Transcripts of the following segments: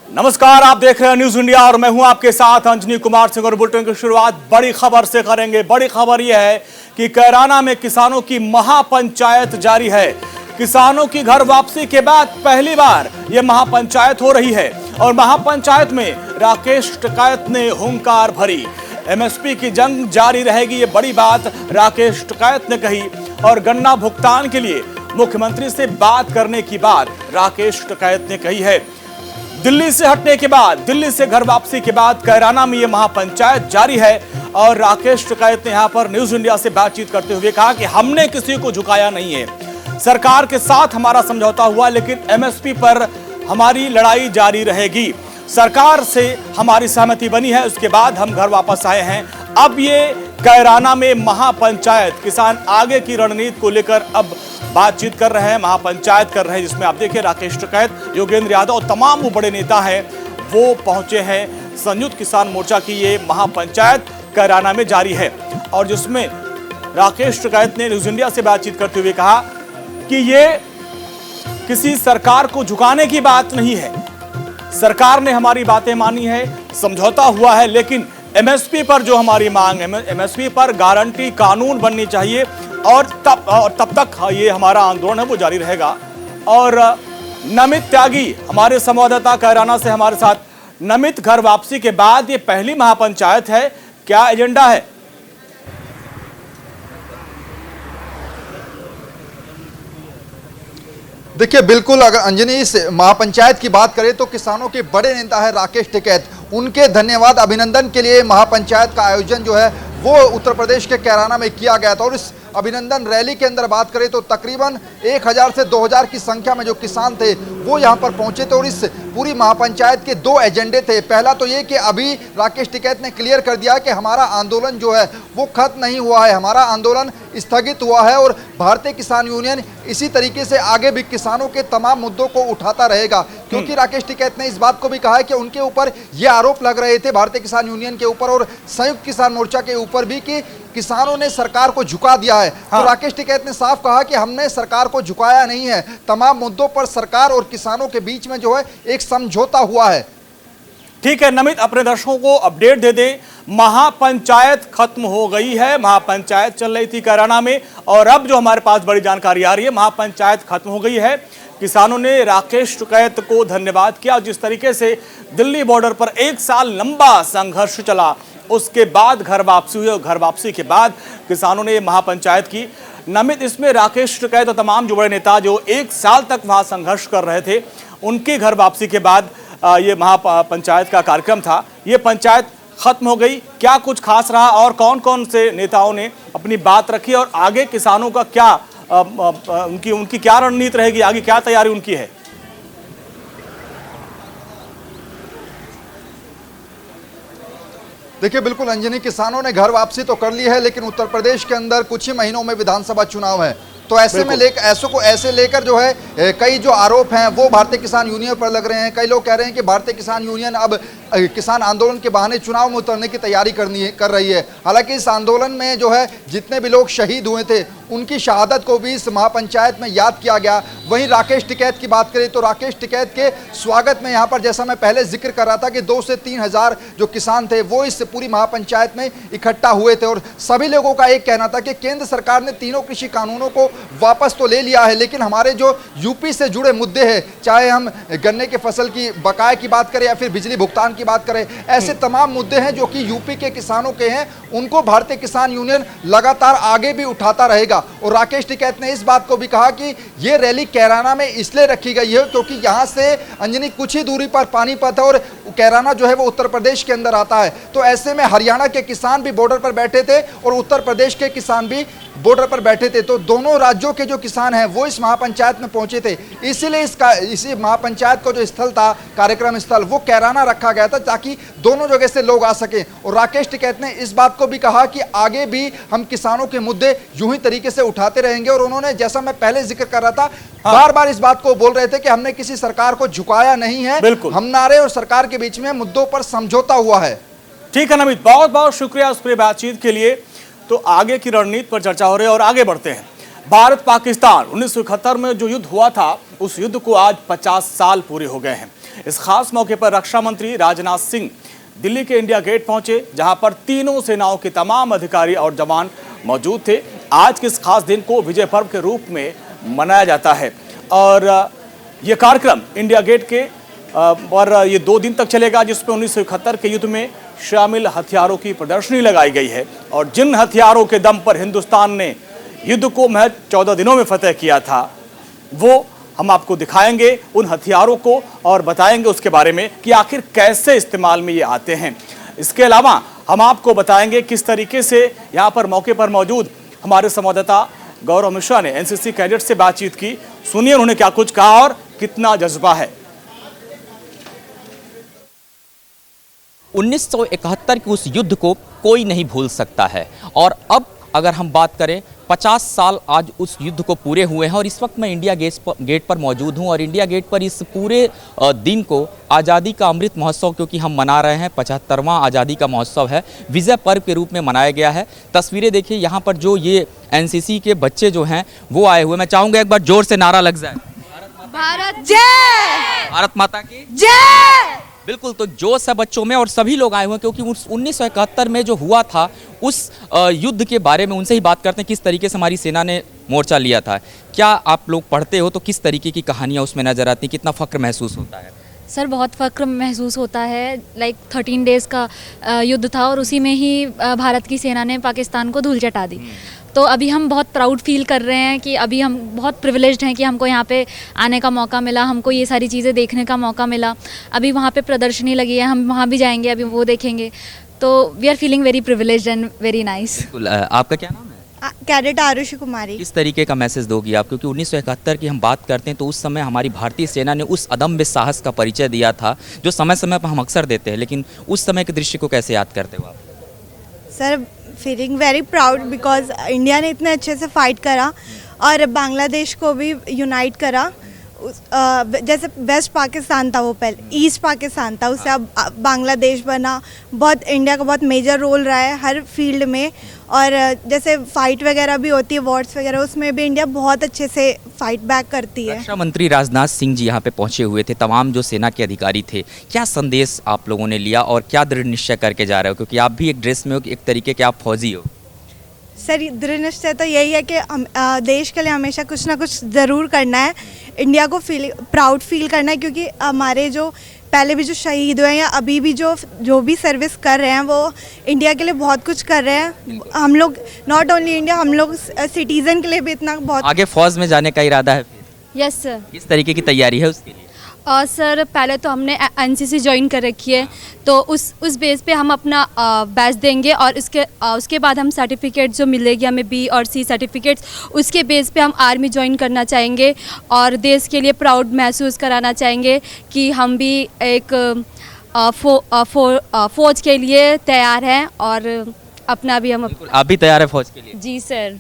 नमस्कार, आप देख रहे हैं न्यूज इंडिया और मैं हूं आपके साथ अंजनी कुमार सिंह। और बुलेटिन की शुरुआत बड़ी खबर से करेंगे। बड़ी खबर यह है कि कैराना में किसानों की महापंचायत जारी है। किसानों की घर वापसी के बाद पहली बार यह महापंचायत हो रही है और महापंचायत में राकेश टिकैत ने हुंकार भरी। एमएसपी की जंग जारी रहेगी, ये बड़ी बात राकेश टिकैत ने कही। और गन्ना भुगतान के लिए मुख्यमंत्री से बात करने की बात राकेश टिकैत ने कही है। दिल्ली से हटने के बाद, दिल्ली से घर वापसी के बाद कैराना में यह महापंचायत जारी है। और राकेश टिकैत ने यहां पर न्यूज इंडिया से बातचीत करते हुए कहा कि हमने किसी को झुकाया नहीं है। सरकार के साथ हमारा समझौता हुआ, लेकिन एमएसपी पर हमारी लड़ाई जारी रहेगी। सरकार से हमारी सहमति बनी है, उसके बाद हम घर वापस आए हैं। अब ये कैराना में महापंचायत, किसान आगे की रणनीति को लेकर अब बातचीत कर रहे हैं, महापंचायत कर रहे हैं, जिसमें आप देखिए राकेश टिकैत, योगेंद्र यादव और तमाम वो बड़े नेता हैं वो पहुंचे हैं। संयुक्त किसान मोर्चा की ये महापंचायत कैराना में जारी है और जिसमें राकेश टिकैत ने न्यूज इंडिया से बातचीत करते हुए कहा कि ये किसी सरकार को झुकाने की बात नहीं है। सरकार ने हमारी बातें मानी है, समझौता हुआ है, लेकिन एमएसपी पर जो हमारी मांग है, एमएसपी पर गारंटी कानून बननी चाहिए और तब तक ये हमारा आंदोलन है वो जारी रहेगा। और नमित त्यागी हमारे संवाददाता कैराना से हमारे साथ। नमित, घर वापसी के बाद ये पहली महापंचायत है, क्या एजेंडा है? देखिए, बिल्कुल, अगर अंजनी इस महापंचायत की बात करें तो किसानों के बड़े नेता है राकेश टिकैत। उनके धन्यवाद अभिनंदन के लिए महापंचायत का आयोजन जो है वो उत्तर प्रदेश के कैराना में किया गया था। और इस अभिनंदन रैली के अंदर बात करें तो तकरीबन 1000 से 2000 की संख्या में जो किसान थे वो यहाँ पर पहुंचे थे। और इस पूरी महापंचायत के दो एजेंडे थे। पहला तो ये कि अभी राकेश टिकैत ने क्लियर कर दिया कि हमारा आंदोलन जो है वो खत्म नहीं हुआ है, हमारा आंदोलन स्थगित हुआ है और भारतीय किसान यूनियन इसी तरीके से आगे भी किसानों के तमाम मुद्दों को उठाता रहेगा। क्योंकि राकेश टिकैत ने इस बात को भी कहा है कि उनके ऊपर ये आरोप लग रहे थे भारतीय किसान यूनियन के ऊपर और संयुक्त किसान मोर्चा के ऊपर भी कि किसानों ने सरकार को झुका दिया है। तो राकेश टिकैत ने साफ कहा कि हमने सरकार को झुकाया नहीं है, तमाम मुद्दों पर सरकार और किसानों के बीच में जो है एक समझौता हुआ है। ठीक है नमित, अपने दर्शकों को अपडेट दे दे। महापंचायत खत्म हो गई है, महापंचायत चल रही थी कैराना में और अब जो हमारे पास बड़ी जानकारी आ रही है, महापंचायत खत्म हो गई है। किसानों ने राकेश टिकैत को धन्यवाद किया। जिस तरीके से दिल्ली बॉर्डर पर 1 साल लंबा संघर्ष चला, उसके बाद घर वापसी हुई और घर वापसी के बाद किसानों ने महापंचायत की। नमित, इसमें राकेश टिकैत और तमाम जो बड़े नेता जो 1 साल तक वहां संघर्ष कर रहे थे, उनके घर वापसी के बाद ये महापंचायत का कार्यक्रम था। ये पंचायत खत्म हो गई, क्या कुछ खास रहा और कौन कौन से नेताओं ने अपनी बात रखी और आगे किसानों का क्या उनकी क्या रणनीति रहेगी, आगे क्या तैयारी उनकी है? देखिए, बिल्कुल अंजनी, किसानों ने घर वापसी तो कर ली है, लेकिन उत्तर प्रदेश के अंदर कुछ ही महीनों में विधानसभा चुनाव है। तो ऐसे में ऐसे लेकर जो है कई जो आरोप हैं वो भारतीय किसान यूनियन पर लग रहे हैं। कई लोग कह रहे हैं कि भारतीय किसान यूनियन अब किसान आंदोलन के बहाने चुनाव में उतरने की तैयारी कर रही है। हालांकि इस आंदोलन में जो है जितने भी लोग शहीद हुए थे उनकी शहादत को भी इस महापंचायत में याद किया गया। वहीं राकेश टिकैत की बात करें तो राकेश टिकैत के स्वागत में यहाँ पर, जैसा मैं पहले जिक्र कर रहा था कि 2 से 3 हज़ार जो किसान थे वो इस पूरी महापंचायत में इकट्ठा हुए थे। और सभी लोगों का एक कहना था कि केंद्र सरकार ने तीनों कृषि कानूनों को वापस तो ले लिया है, लेकिन हमारे जो यूपी से जुड़े मुद्दे हैं, चाहे हम गन्ने के फसल की बकाये की बात करें या फिर बिजली भुगतान की बात करें, ऐसे तमाम मुद्दे हैं जो कि यूपी के किसानों के हैं, उनको भारतीय किसान यूनियन लगातार आगे भी उठाता रहेगा। और राकेश टिकैत ने इस बात को भी कहा कि यह रैली कैराना में इसलिए रखी गई है क्योंकि यहां से अंजनी कुछ ही दूरी पर पानीपत है और कैराना जो है वो उत्तर प्रदेश के अंदर आता है। तो ऐसे में हरियाणा के किसान भी बॉर्डर पर बैठे थे और उत्तर प्रदेश के किसान भी बॉर्डर पर बैठे थे। तो दोनों राज्यों के जो किसान हैं वो इस महापंचायत में पहुंचे थे। इसीलिए इसी महापंचायत का जो स्थल था, कार्यक्रम स्थल, वो कैराना रखा गया था ताकि दोनों जगह से लोग आ सकें। और राकेश टिकैत ने इस बात को भी कहा कि आगे भी हम किसानों के मुद्दे यूं ही तरीके से उठाते रहेंगे। और उन्होंने, जैसा मैं पहले जिक्र कर रहा था, बार बार इस बात को बोल रहे थे कि हमने किसी सरकार को झुकाया नहीं है, हमारे और सरकार के बीच में मुद्दों पर समझौता हुआ है। ठीक है नमित, बहुत बहुत शुक्रिया उस पूरी बातचीत के लिए। तो आगे की रणनीति पर चर्चा हो रही है और आगे बढ़ते हैं। भारत पाकिस्तान 1971 में जो युद्ध हुआ था, उस युद्ध को आज 50 साल पूरे हो गए हैं। इस खास मौके पर रक्षा मंत्री राजनाथ सिंह दिल्ली के इंडिया गेट पहुंचे, जहां पर तीनों सेनाओं के तमाम अधिकारी और जवान मौजूद थे। आज के इस खास दिन को विजय पर्व के रूप में मनाया जाता है और ये कार्यक्रम इंडिया गेट के पर ये 2 दिन तक चलेगा, जिसमें 1971 के युद्ध में शामिल हथियारों की प्रदर्शनी लगाई गई है और जिन हथियारों के दम पर हिंदुस्तान ने युद्ध को महज 14 दिनों में फतेह किया था, वो हम आपको दिखाएंगे उन हथियारों को और बताएंगे उसके बारे में कि आखिर कैसे इस्तेमाल में ये आते हैं। इसके अलावा हम आपको बताएंगे किस तरीके से यहाँ पर मौके पर मौजूद हमारे संवाददाता गौरव मिश्रा ने एनसीसी कैडेट से बातचीत की। सुनिए उन्होंने क्या कुछ कहा और कितना जज्बा है। 1971 के उस युद्ध को कोई नहीं भूल सकता है और अब अगर हम बात करें 50 साल आज उस युद्ध को पूरे हुए हैं और इस वक्त मैं इंडिया गेट पर मौजूद हूं और इंडिया गेट पर इस पूरे दिन को आज़ादी का अमृत महोत्सव, क्योंकि हम मना रहे हैं 75वां आज़ादी का महोत्सव है, विजय पर्व के रूप में मनाया गया है। तस्वीरें देखिए, यहाँ पर जो ये एनसीसी के बच्चे जो हैं वो आए हुए। मैं चाहूँगा एक बार जोर से नारा लग जाए, भारत जय, भारत माता की जय। बिल्कुल, तो जोश है बच्चों में और सभी लोग आए हुए हैं क्योंकि 1971 में जो हुआ था उस युद्ध के बारे में उनसे ही बात करते हैं, किस तरीके से हमारी सेना ने मोर्चा लिया था। क्या आप लोग पढ़ते हो तो किस तरीके की कहानियाँ उसमें नजर आती, कितना फ़ख्र महसूस होता है? सर बहुत फ़ख्र महसूस होता है। लाइक 13 डेज़ का युद्ध था और उसी में ही भारत की सेना ने पाकिस्तान को धूल चटा दी। तो अभी हम बहुत प्राउड फील कर रहे हैं कि अभी हम बहुत प्रिविलेज्ड हैं कि हमको यहाँ पे आने का मौका मिला, हमको ये सारी चीज़ें देखने का मौका मिला। अभी वहाँ पे प्रदर्शनी लगी है, हम वहाँ भी जाएंगे, अभी वो देखेंगे। तो we are feeling very privileged and very nice. आपका क्या नाम है? कैडेट आरुषि कुमारी। किस तरीके का मैसेज दोगी आप, क्योंकि 1971 की हम बात करते हैं तो उस समय हमारी भारतीय सेना ने उस अदम्य साहस का परिचय दिया था जो समय समय पर हम अक्सर देते हैं, लेकिन उस समय के दृश्य को कैसे याद करते हो आप? Sir feeling very proud because India ने इतने अच्छे से फाइट करा और बांग्लादेश को भी यूनाइट करा। जैसे वेस्ट पाकिस्तान था वो पहले, ईस्ट पाकिस्तान था, उससे अब बांग्लादेश बना। बहुत इंडिया का बहुत मेजर रोल रहा है हर फील्ड में। और जैसे फाइट वगैरह भी होती है, वॉर्स वगैरह, उसमें भी इंडिया बहुत अच्छे से फाइट बैक करती है। रक्षा मंत्री राजनाथ सिंह जी यहाँ पे पहुँचे हुए थे, तमाम जो सेना के अधिकारी थे, क्या संदेश आप लोगों ने लिया और क्या दृढ़ निश्चय करके जा रहे हो, क्योंकि आप भी एक ड्रेस में हो, एक तरीके के आप फौजी हो? सर दृढ़ निश्चय तो यही है कि देश के लिए हमेशा कुछ ना कुछ ज़रूर करना है, इंडिया को प्राउड फील करना है, क्योंकि हमारे जो पहले भी जो शहीद हुए हैं या अभी भी जो भी सर्विस कर रहे हैं वो इंडिया के लिए बहुत कुछ कर रहे हैं। हम लोग नॉट ओनली इंडिया, हम लोग सिटीज़न के लिए भी इतना बहुत। आगे फौज में जाने का इरादा है? Yes sir. किस तरीके की तैयारी है उसके लिए? सर पहले तो हमने एनसीसी ज्वाइन कर रखी है, तो उस बेस पे हम अपना बैच देंगे और उसके बाद हम सर्टिफिकेट जो मिलेगी हमें बी और सी सर्टिफिकेट्स, उसके बेस पे हम आर्मी ज्वाइन करना चाहेंगे और देश के लिए प्राउड महसूस कराना चाहेंगे कि हम भी एक फौज के लिए तैयार हैं और अपना भी हम। आप भी तैयार है फौज के लिए? जी सर।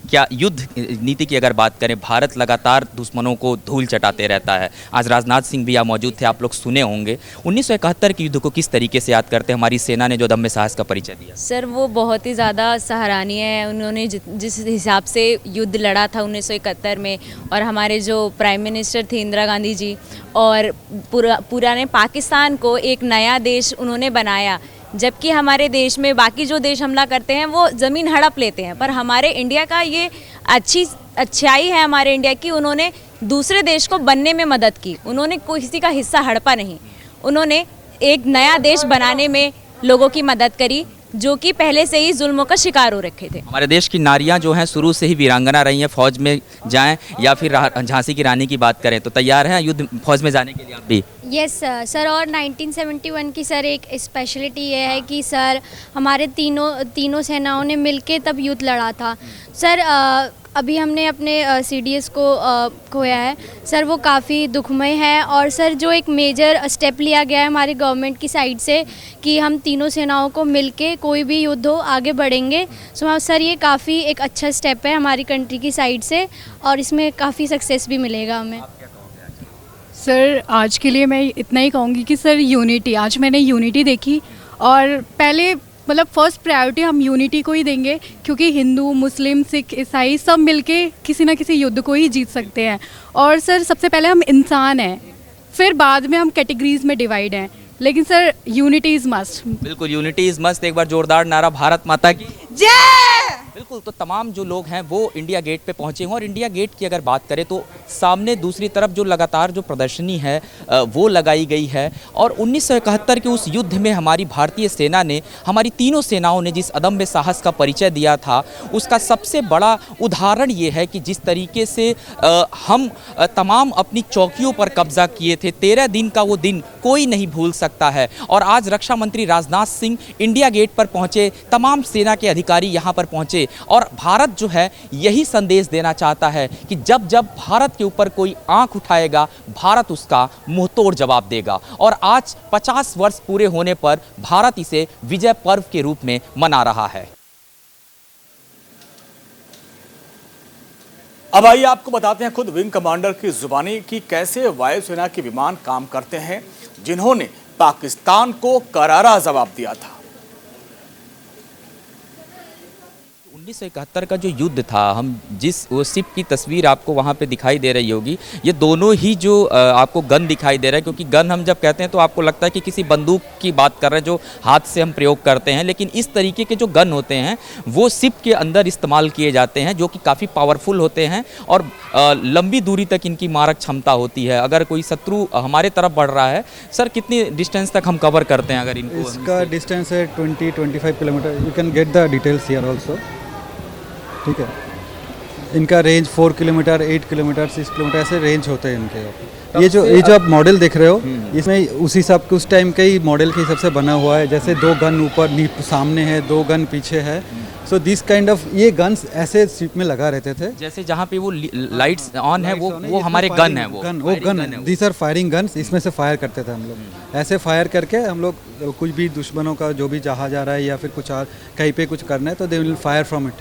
क्या युद्ध नीति की अगर बात करें, भारत लगातार दुश्मनों को धूल चटाते रहता है। आज राजनाथ सिंह भी यहाँ मौजूद थे, आप लोग सुने होंगे। 1971 के युद्ध को किस तरीके से याद करते हैं, हमारी सेना ने जो दम्य साहस का परिचय दिया? सर वो बहुत ही ज़्यादा सराहनीय है। उन्होंने जिस हिसाब से युद्ध लड़ा था 1971 में, और हमारे जो प्राइम मिनिस्टर थे इंदिरा गांधी जी, और पुराने पाकिस्तान को एक नया देश उन्होंने बनाया। जबकि हमारे देश में बाकी जो देश हमला करते हैं वो ज़मीन हड़प लेते हैं, पर हमारे इंडिया का ये अच्छाई है हमारे इंडिया की, उन्होंने दूसरे देश को बनने में मदद की। उन्होंने किसी का हिस्सा हड़पा नहीं, उन्होंने एक नया देश बनाने में लोगों की मदद करी जो कि पहले से ही जुल्मों का शिकार हो रखे थे। हमारे देश की नारियां जो हैं शुरू से ही वीरांगना रही हैं, फौज में जाएं या फिर झांसी की रानी की बात करें तो तैयार हैं युद्ध फौज में जाने के लिए आप भी? Yes sir. और 1971 की सर एक स्पेशलिटी ये है कि सर हमारे तीनों सेनाओं ने मिलके तब युद्ध लड़ा था। सर अभी हमने अपने CDS को खोया है सर, वो काफ़ी दुखमय है। और सर जो एक मेजर स्टेप लिया गया है हमारी गवर्नमेंट की साइड से कि हम तीनों सेनाओं को मिलके कोई भी युद्ध हो आगे बढ़ेंगे, सो सर ये काफ़ी एक अच्छा स्टेप है हमारी कंट्री की साइड से और इसमें काफ़ी सक्सेस भी मिलेगा हमें। सर आज के लिए मैं इतना ही कहूँगी कि सर यूनिटी, आज मैंने यूनिटी देखी और पहले मतलब फर्स्ट प्रायोरिटी हम यूनिटी को ही देंगे, क्योंकि हिंदू मुस्लिम सिख ईसाई सब मिलके किसी ना किसी युद्ध को ही जीत सकते हैं। और सर सबसे पहले हम इंसान हैं, फिर बाद में हम कैटेगरीज में डिवाइड हैं, लेकिन सर यूनिटी इज़ मस्ट। बिल्कुल, यूनिटी इज़ मस्ट। एक बार जोरदार नारा भारत माता की जय। बिल्कुल। तो तमाम जो लोग हैं वो इंडिया गेट पे पहुंचे हैं और इंडिया गेट की अगर बात करें तो सामने दूसरी तरफ जो लगातार जो प्रदर्शनी है वो लगाई गई है। और 1971 के उस युद्ध में हमारी भारतीय सेना ने, हमारी तीनों सेनाओं ने जिस अदम्य साहस का परिचय दिया था, उसका सबसे बड़ा उदाहरण ये है कि जिस तरीके से हम तमाम अपनी चौकियों पर कब्जा किए थे, 13 दिन का वो दिन कोई नहीं भूल सकता है। और आज रक्षा मंत्री राजनाथ सिंह इंडिया गेट पर पहुंचे, तमाम सेना के अधिकारी यहाँ पर पहुंचे और भारत जो है यही संदेश देना चाहता है कि जब जब भारत के ऊपर कोई आंख उठाएगा, भारत उसका मुंहतोड़ जवाब देगा। और आज 50 वर्ष पूरे होने पर भारत इसे विजय पर्व के रूप में मना रहा है। अब आइए आपको बताते हैं खुद विंग कमांडर की जुबानी कि कैसे वायुसेना के विमान काम करते हैं, जिन्होंने पाकिस्तान को करारा जवाब दिया था। 1971 का जो युद्ध था, हम जिस वो शिप की तस्वीर आपको वहाँ पे दिखाई दे रही होगी, ये दोनों ही जो आपको गन दिखाई दे रहा है, क्योंकि गन हम जब कहते हैं तो आपको लगता है कि किसी बंदूक की बात कर रहे हैं जो हाथ से हम प्रयोग करते हैं, लेकिन इस तरीके के जो गन होते हैं वो शिप के अंदर इस्तेमाल किए जाते हैं, जो कि काफ़ी पावरफुल होते हैं और लंबी दूरी तक इनकी मारक क्षमता होती है। अगर कोई शत्रु हमारे तरफ बढ़ रहा है, सर कितनी डिस्टेंस तक हम कवर करते हैं अगर इनको? इसका डिस्टेंस है 20-25 kilometre. You can get the details here also. ठीक है, इनका रेंज 4 किलोमीटर, 8 किलोमीटर, 6 किलोमीटर ऐसे रेंज होते हैं इनके। ये जो आप मॉडल देख रहे हो, इसमें उसी हिसाब के उस टाइम के ही मॉडल के हिसाब से बना हुआ है। जैसे 2 गन ऊपर सामने है, 2 गन पीछे है। सो दिस काइंड ऑफ ये गन्स ऐसे शिप में लगा रहते थे। जैसे जहाँ पे वो लाइट्स ऑन है वो हमारे गन है, वो gun these are firing guns. इसमें से फायर करते थे हम लोग। ऐसे फायर करके हम लोग कुछ भी दुश्मनों का जो भी जहाज आ रहा है या फिर कुछ कहीं पे कुछ करना है तो they will fire from it.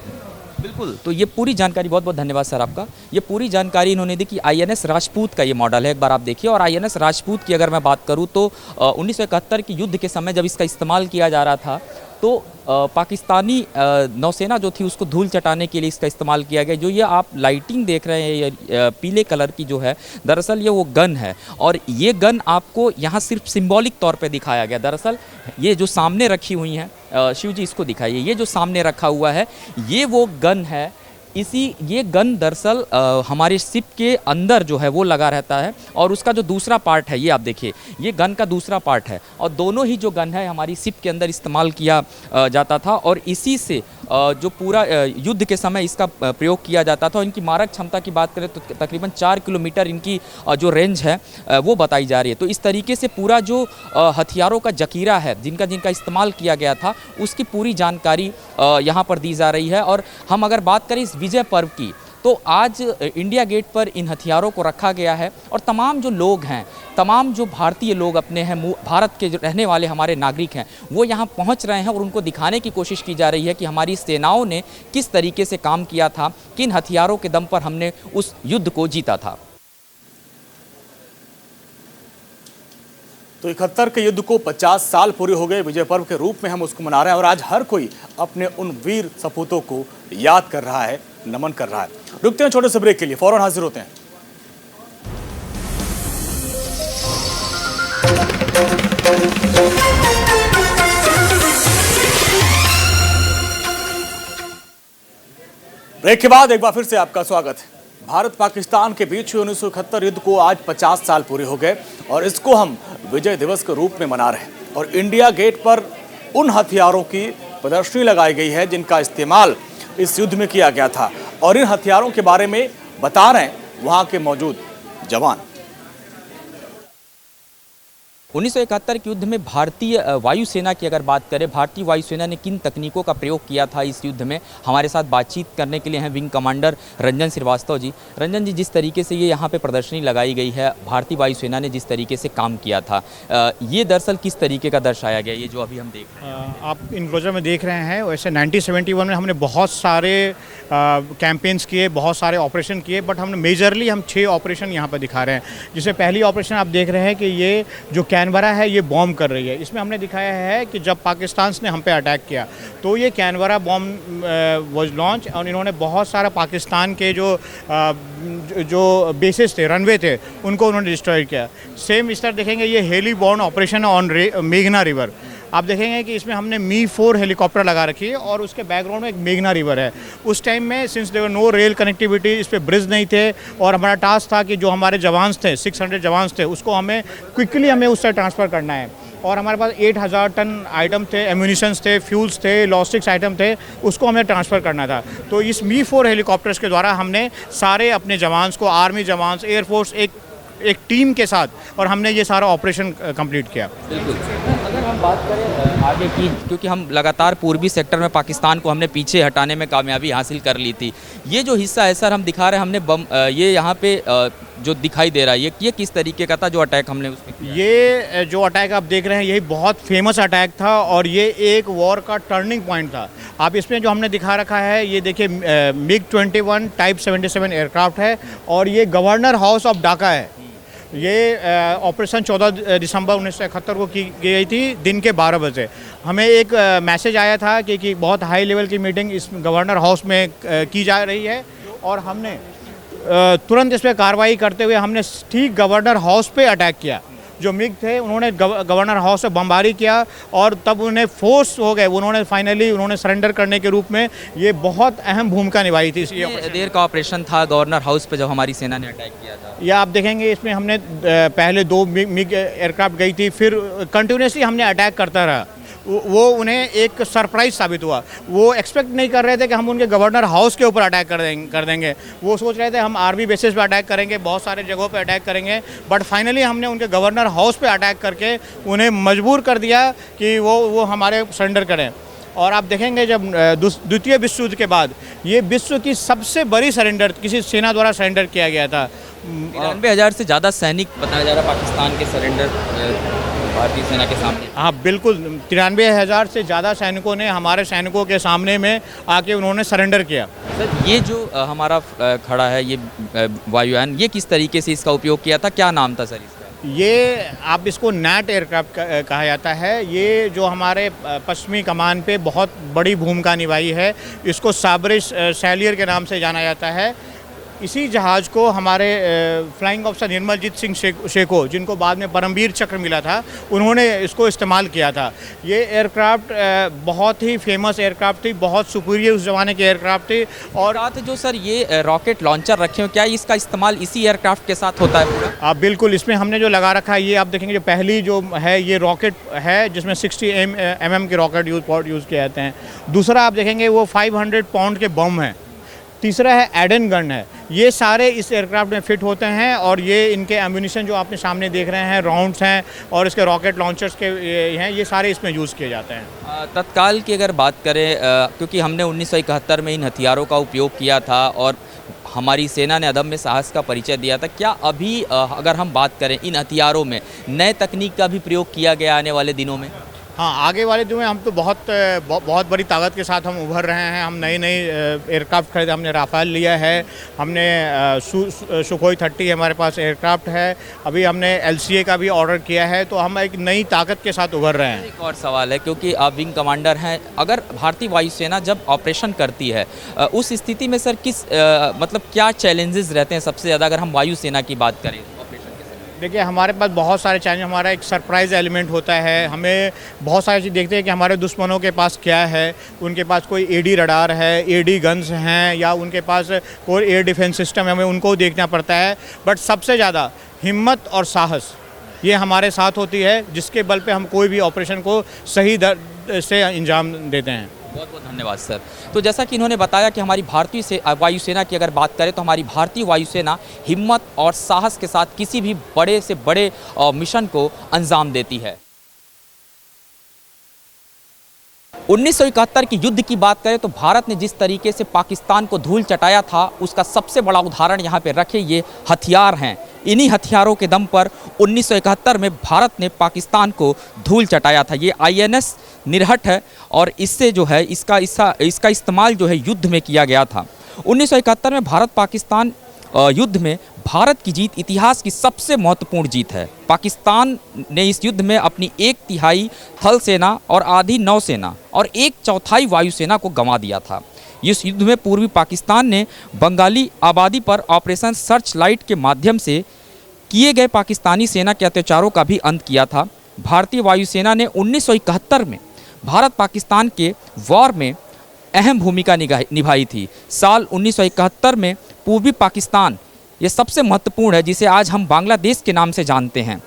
बिल्कुल। तो ये पूरी जानकारी, बहुत बहुत धन्यवाद सर आपका। ये पूरी जानकारी इन्होंने दी कि INS राजपूत का ये मॉडल है, एक बार आप देखिए। और INS राजपूत की अगर मैं बात करूँ तो 1971 के युद्ध के समय जब इसका इस्तेमाल किया जा रहा था तो पाकिस्तानी नौसेना जो थी उसको धूल चटाने के लिए इसका इस्तेमाल किया गया। जो ये आप लाइटिंग देख रहे हैं ये पीले कलर की जो है, दरअसल ये वो गन है। और ये गन आपको यहाँ सिर्फ सिंबॉलिक तौर पे दिखाया गया। दरअसल ये जो सामने रखी हुई हैं, शिव जी इसको दिखाइए, ये जो सामने रखा हुआ है ये वो गन है। ये गन दरअसल हमारे शिप के अंदर जो है वो लगा रहता है और उसका जो दूसरा पार्ट है ये आप देखिए, ये गन का दूसरा पार्ट है। और दोनों ही जो गन है हमारी शिप के अंदर इस्तेमाल किया जाता था और इसी से जो पूरा युद्ध के समय इसका प्रयोग किया जाता था। और इनकी मारक क्षमता की बात करें तो तकरीबन 4 किलोमीटर इनकी जो रेंज है वो बताई जा रही है। तो इस तरीके से पूरा जो हथियारों का जखीरा है जिनका इस्तेमाल किया गया था उसकी पूरी जानकारी यहाँ पर दी जा रही है। और हम अगर बात करें इस विजय पर्व की तो आज इंडिया गेट पर इन हथियारों को रखा गया है और तमाम जो लोग हैं, तमाम जो भारतीय लोग अपने हैं, भारत के जो रहने वाले हमारे नागरिक हैं, वो यहाँ पहुँच रहे हैं और उनको दिखाने की कोशिश की जा रही है कि हमारी सेनाओं ने किस तरीके से काम किया था, किन हथियारों के दम पर हमने उस युद्ध को जीता था। तो 71 के युद्ध को 50 साल पूरे हो गए, विजय पर्व के रूप में हम उसको मना रहे हैं और आज हर कोई अपने उन वीर सपूतों को याद कर रहा है, नमन कर रहा है। रुकते हैं छोटे से ब्रेक के लिए, फौरन हाजिर होते हैं। ब्रेक के बाद एक बार फिर से आपका स्वागत है। भारत पाकिस्तान के बीच हुए 1971 युद्ध को आज 50 साल पूरे हो गए और इसको हम विजय दिवस के रूप में मना रहे हैं। और इंडिया गेट पर उन हथियारों की प्रदर्शनी लगाई गई है जिनका इस्तेमाल इस युद्ध में किया गया था और इन हथियारों के बारे में बता रहे हैं वहाँ के मौजूद जवान। 1971 के युद्ध में भारतीय वायुसेना की अगर बात करें, भारतीय वायुसेना ने किन तकनीकों का प्रयोग किया था इस युद्ध में, हमारे साथ बातचीत करने के लिए हैं विंग कमांडर रंजन श्रीवास्तव जी। रंजन जी, जिस तरीके से ये यहाँ पे प्रदर्शनी लगाई गई है, भारतीय वायुसेना ने जिस तरीके से काम किया था, ये दरअसल किस तरीके का दर्शाया गया, ये जो अभी हम देख रहे हैं? आप इनक्लोजर में देख रहे हैं, वैसे 1971 में हमने बहुत सारे कैंपेन्स किए, बहुत सारे ऑपरेशन किए, बट हमने मेजरली हम 6 ऑपरेशन यहाँ पर दिखा रहे हैं। जिसमें पहली ऑपरेशन आप देख रहे हैं कि ये जो कैनबरा है ये बॉम्ब कर रही है। इसमें हमने दिखाया है कि जब पाकिस्तान ने हम पे अटैक किया तो ये कैनबरा बॉम्ब वाज लॉन्च, और इन्होंने बहुत सारा पाकिस्तान के जो बेसिस थे, रनवे थे, उनको उन्होंने डिस्ट्रॉय किया। सेम इस तरह देखेंगे ये हेली बॉर्न ऑपरेशन ऑन मेघना रिवर। आप देखेंगे कि इसमें हमने मी-4 हेलीकॉप्टर लगा रखी है और उसके बैकग्राउंड में एक मेघना रिवर है। उस टाइम में since there no rail connectivity, इस पे ब्रिज नहीं थे, और हमारा टास्क था कि जो हमारे जवान्स थे, 600 जवान्स थे, उसको हमें क्विकली उस साइड ट्रांसफ़र करना है। और हमारे पास 8000 टन आइटम थे, एम्यूनिशंस थे, फ्यूल्स थे, लॉजिस्टिक्स आइटम थे, उसको हमें ट्रांसफ़र करना था। तो इस मी-4 हेलीकॉप्टर्स के द्वारा हमने सारे अपने जवान्स को, आर्मी जवान्स, एयरफोर्स, एक टीम के साथ, और हमने ये सारा ऑपरेशन कंप्लीट किया। बिल्कुल। अगर हम बात करें आगे की, क्योंकि हम लगातार पूर्वी सेक्टर में पाकिस्तान को हमने पीछे हटाने में कामयाबी हासिल कर ली थी। ये जो हिस्सा है सर हम दिखा रहे हैं, हमने बम ये यहाँ पे जो दिखाई दे रहा है ये किस तरीके का था जो अटैक हमने उसमें किया? ये जो अटैक आप देख रहे हैं यही बहुत फेमस अटैक था और ये एक वॉर का टर्निंग पॉइंट था। आप इसमें जो हमने दिखा रखा है ये देखिए MiG-21 टाइप 77 एयरक्राफ्ट है और ये गवर्नर हाउस ऑफ ढाका है। ये ऑपरेशन 14 दिसंबर 1971 को की गई थी दिन के 12 बजे। हमें एक मैसेज आया था कि बहुत हाई लेवल की मीटिंग इस गवर्नर हाउस में की जा रही है और हमने तुरंत इस पर कार्रवाई करते हुए हमने ठीक गवर्नर हाउस पे अटैक किया। जो मिग थे उन्होंने गवर्नर हाउस से बमबारी किया और तब उन्हें फोर्स हो गए, उन्होंने फाइनली सरेंडर करने के रूप में ये बहुत अहम भूमिका निभाई थी। देर का ऑपरेशन था गवर्नर हाउस पे जब हमारी सेना ने अटैक किया था। या आप देखेंगे इसमें हमने पहले 2 मिग एयरक्राफ्ट गई थी, फिर कंटिन्यूसली हमने अटैक करता रहा। वो उन्हें एक सरप्राइज साबित हुआ। वो एक्सपेक्ट नहीं कर रहे थे कि हम उनके गवर्नर हाउस के ऊपर अटैक कर देंगे। वो सोच रहे थे हम आर्मी बेसिस पे अटैक करेंगे, बहुत सारे जगहों पे अटैक करेंगे, बट फाइनली हमने उनके गवर्नर हाउस पे अटैक करके उन्हें मजबूर कर दिया कि वो हमारे सरेंडर करें। और आप देखेंगे जब द्वितीय विश्व युद्ध के बाद ये विश्व की सबसे बड़ी सरेंडर किसी सेना द्वारा सरेंडर किया गया था। 93,000 से ज़्यादा सैनिक बताया जा रहा है पाकिस्तान के सरेंडर भारतीय सेना के सामने। हाँ बिल्कुल, 93,000 से ज़्यादा सैनिकों ने हमारे सैनिकों के सामने में आके उन्होंने सरेंडर किया। सर ये जो हमारा खड़ा है ये वायुयान, ये किस तरीके से इसका उपयोग किया था, क्या नाम था सर इसका? ये आप इसको नैट एयरक्राफ्ट कहा जाता है। ये जो हमारे पश्चिमी कमान पे बहुत बड़ी भूमिका निभाई है। इसको साबरिश सैलियर के नाम से जाना जाता है। इसी जहाज़ को हमारे फ्लाइंग ऑफिसर निर्मलजीत सिंह शेखो, जिनको बाद में परमवीर चक्र मिला था, उन्होंने इसको इस्तेमाल किया था। ये एयरक्राफ्ट बहुत ही फेमस एयरक्राफ्ट थी, बहुत सुपीरियर उस ज़माने की एयरक्राफ्ट थी। और साथ जो सर ये रॉकेट लॉन्चर रखे हो, क्या इसका इस्तेमाल इसी एयरक्राफ्ट के साथ होता है पूरा? बिल्कुल, इसमें हमने जो लगा रखा है ये आप देखेंगे जो पहली जो है ये रॉकेट है जिसमें 60 mm के रॉकेट यूज़ किए जाते हैं। दूसरा आप देखेंगे वो 500 पाउंड के बम है। तीसरा है एडन गन है। ये सारे इस एयरक्राफ्ट में फिट होते हैं और ये इनके एम्यूनिशन जो आपने सामने देख रहे हैं, राउंड्स हैं और इसके रॉकेट लॉन्चर्स के हैं, ये सारे इसमें यूज़ किए जाते हैं। तत्काल की अगर बात करें, क्योंकि हमने 1971 में इन हथियारों का उपयोग किया था और हमारी सेना ने अदम्य साहस का परिचय दिया था, क्या अभी अगर हम बात करें इन हथियारों में नए तकनीक का भी प्रयोग किया गया आने वाले दिनों में? हाँ, आगे वाले दिनों में हम तो बहुत बड़ी ताकत के साथ हम उभर रहे हैं। हम नई एयरक्राफ्ट खरीदे, हमने राफेल लिया है, हमने सुखोई 30 हमारे पास एयरक्राफ्ट है, अभी हमने LCA का भी ऑर्डर किया है। तो हम एक नई ताकत के साथ उभर रहे हैं। एक और सवाल है, क्योंकि आप विंग कमांडर हैं, अगर भारतीय वायुसेना जब ऑपरेशन करती है उस स्थिति में सर मतलब क्या चैलेंजेस रहते हैं सबसे ज़्यादा, अगर हम वायुसेना की बात करें? देखिए हमारे पास बहुत सारे चैलेंज, हमारा एक सरप्राइज़ एलिमेंट होता है। हमें बहुत सारी चीज़ देखते हैं कि हमारे दुश्मनों के पास क्या है। उनके पास कोई AD रडार है, AD गन्स हैं, या उनके पास कोई एयर डिफेंस सिस्टम है, हमें उनको देखना पड़ता है। बट सबसे ज़्यादा हिम्मत और साहस ये हमारे साथ होती है, जिसके बल पे हम कोई भी ऑपरेशन को सही से अंजाम देते हैं। बहुत बहुत धन्यवाद सर। तो जैसा कि इन्होंने बताया कि हमारी भारतीय वायुसेना की अगर बात करें तो हमारी भारतीय वायुसेना हिम्मत और साहस के साथ किसी भी बड़े से बड़े मिशन को अंजाम देती है। 1971 की युद्ध की बात करें तो भारत ने जिस तरीके से पाकिस्तान को धूल चटाया था उसका सबसे बड़ा उदाहरण यहाँ पे रखे ये हथियार हैं। इन्हीं हथियारों के दम पर 1971 में भारत ने पाकिस्तान को धूल चटाया था। ये INS निरहट है और इससे जो है इसका इस्तेमाल जो है युद्ध में किया गया था। 1971 में भारत पाकिस्तान युद्ध में भारत की जीत इतिहास की सबसे महत्वपूर्ण जीत है। पाकिस्तान ने इस युद्ध में अपनी 1/3 थल सेना और आधी नौसेना और 1/4 वायुसेना को गंवा दिया था। इस युद्ध में पूर्वी पाकिस्तान ने बंगाली आबादी पर ऑपरेशन सर्च लाइट के माध्यम से किए गए पाकिस्तानी सेना के अत्याचारों का भी अंत किया था। भारतीय वायुसेना ने 1971 में भारत पाकिस्तान के वॉर में अहम भूमिका निभाई थी। साल 1971 में पूर्वी पाकिस्तान, ये सबसे महत्वपूर्ण है, जिसे आज हम बांग्लादेश के नाम से जानते हैं।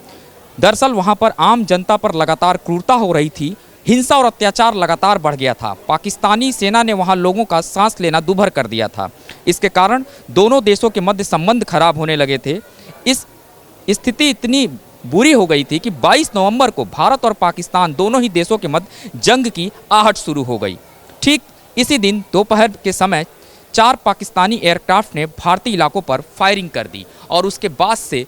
दरअसल वहाँ पर आम जनता पर लगातार क्रूरता हो रही थी, हिंसा और अत्याचार लगातार बढ़ गया था। पाकिस्तानी सेना ने वहाँ लोगों का सांस लेना दूभर कर दिया था। इसके कारण दोनों देशों के मध्य संबंध खराब होने लगे थे। इस स्थिति इतनी बुरी हो गई थी कि 22 नवंबर को भारत और पाकिस्तान दोनों ही देशों के मध्य जंग की आहट शुरू हो गई। ठीक इसी दिन दोपहर के समय 4 पाकिस्तानी एयरक्राफ्ट ने भारतीय इलाकों पर फायरिंग कर दी और उसके बाद से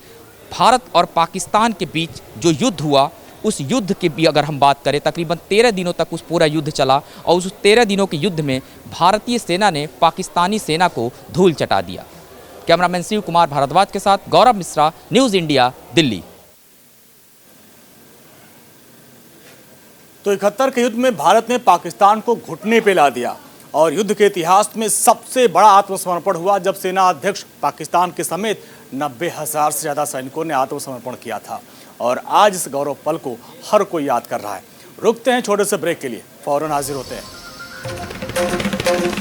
भारत और पाकिस्तान के बीच जो युद्ध हुआ, उस युद्ध की भी अगर हम बात करें, तकरीबन 13 दिनों तक उस पूरा युद्ध चला और उस 13 दिनों के युद्ध में भारतीय सेना ने पाकिस्तानी सेना को धूल चटा दिया। कैमरामैन शिव कुमार भारद्वाज के साथ गौरव मिश्रा, न्यूज़ इंडिया, दिल्ली। तो 71 के युद्ध में भारत ने पाकिस्तान को घुटने पे ला दिया और युद्ध के इतिहास में सबसे बड़ा आत्मसमर्पण हुआ जब सेना अध्यक्ष पाकिस्तान के समेत 90,000 से ज़्यादा सैनिकों ने आत्मसमर्पण किया था। और आज इस गौरव पल को हर कोई याद कर रहा है। रुकते हैं छोटे से ब्रेक के लिए, फौरन हाजिर होते हैं।